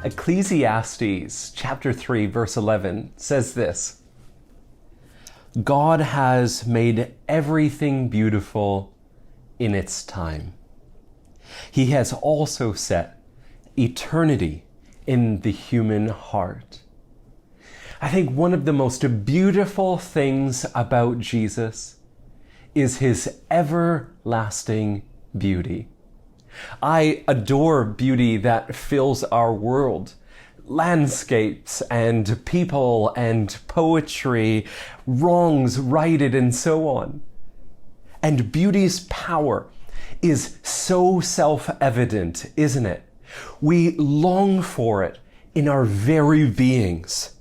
Ecclesiastes chapter 3 verse 11 says this: God has made everything beautiful in its time. He has also set eternity in the human heart. I think one of the most beautiful things about Jesus is his everlasting beauty. I adore beauty that fills our world. Landscapes and people and poetry, wrongs righted and so on. And beauty's power is so self-evident, isn't it? We long for it in our very beings.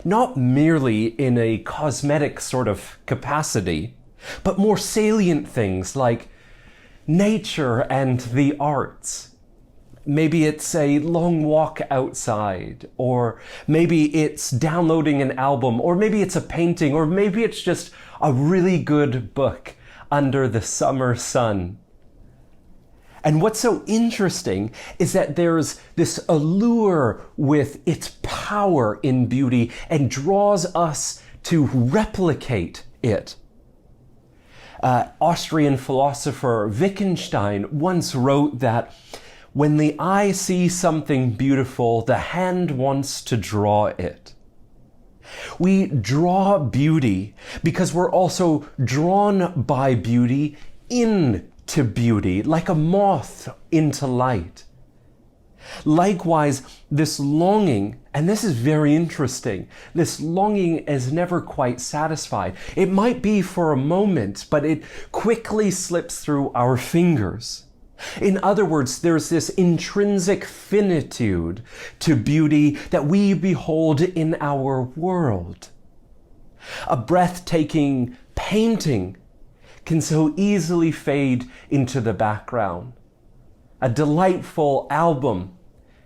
Not merely in a cosmetic sort of capacity, but more salient things like nature and the arts. Maybe it's a long walk outside, or maybe it's downloading an album, or maybe it's a painting, or maybe it's just a really good book under the summer sun. And what's so interesting is that there's this allure with its power in beauty and draws us to replicate it. Austrian philosopher Wittgenstein once wrote that when the eye sees something beautiful, the hand wants to draw it. We draw beauty because we're also drawn by beauty into beauty, like a moth into light. Likewise, this longing, and this is very interesting, this longing is never quite satisfied. It might be for a moment, but it quickly slips through our fingers. In other words, there's this intrinsic finitude to beauty that we behold in our world. A breathtaking painting can so easily fade into the background. A delightful album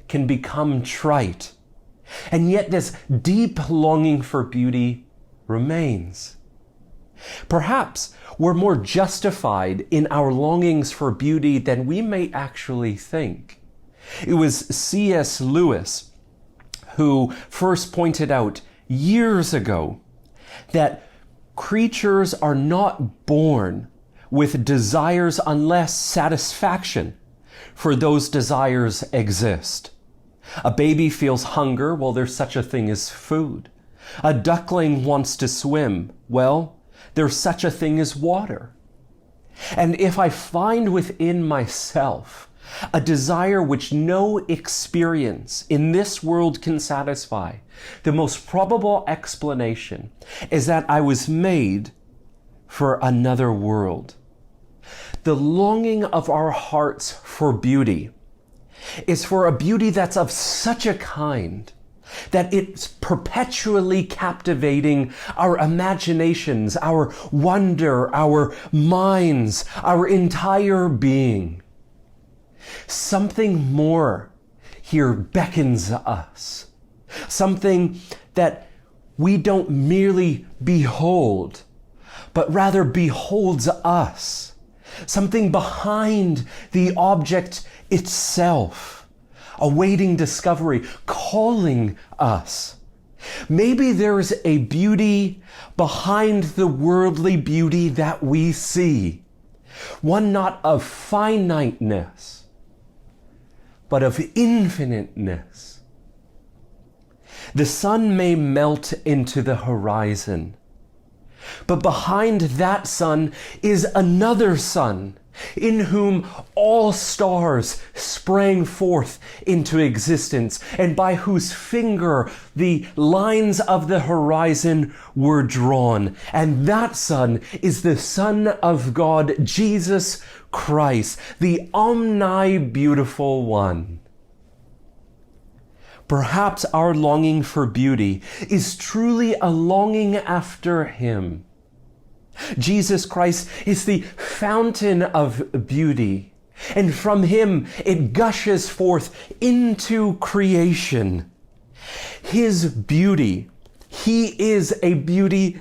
can become trite, and yet this deep longing for beauty remains. Perhaps we're more justified in our longings for beauty than we may actually think. It was C.S. Lewis who first pointed out years ago that creatures are not born with desires unless satisfaction for those desires exist. A baby feels hunger, well, there's such a thing as food. A duckling wants to swim, well, there's such a thing as water. And if I find within myself a desire which no experience in this world can satisfy, the most probable explanation is that I was made for another world. The longing of our hearts for beauty is for a beauty that's of such a kind that it's perpetually captivating our imaginations, our wonder, our minds, our entire being. Something more here beckons us. Something that we don't merely behold, but rather beholds us. Something behind the object itself, awaiting discovery, calling us. Maybe there is a beauty behind the worldly beauty that we see, one not of finiteness, but of infiniteness. The sun may melt into the horizon, but behind that sun is another sun, in whom all stars sprang forth into existence, and by whose finger the lines of the horizon were drawn. And that sun is the Son of God, Jesus Christ, the omni-beautiful one. Perhaps our longing for beauty is truly a longing after Him. Jesus Christ is the fountain of beauty, and from Him it gushes forth into creation. His beauty, He is a beauty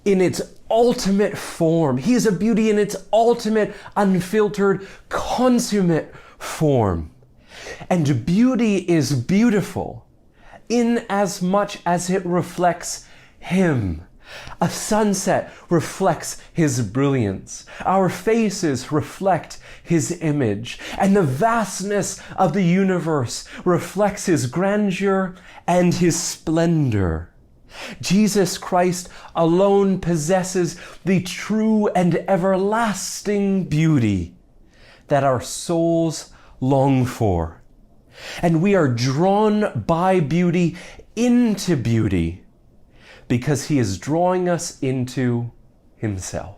in its ultimate form. He is a beauty in its ultimate, unfiltered, consummate form. And beauty is beautiful in as much as it reflects Him. A sunset reflects His brilliance. Our faces reflect His image. And the vastness of the universe reflects His grandeur and His splendor. Jesus Christ alone possesses the true and everlasting beauty that our souls long for. And we are drawn by beauty into beauty because He is drawing us into Himself.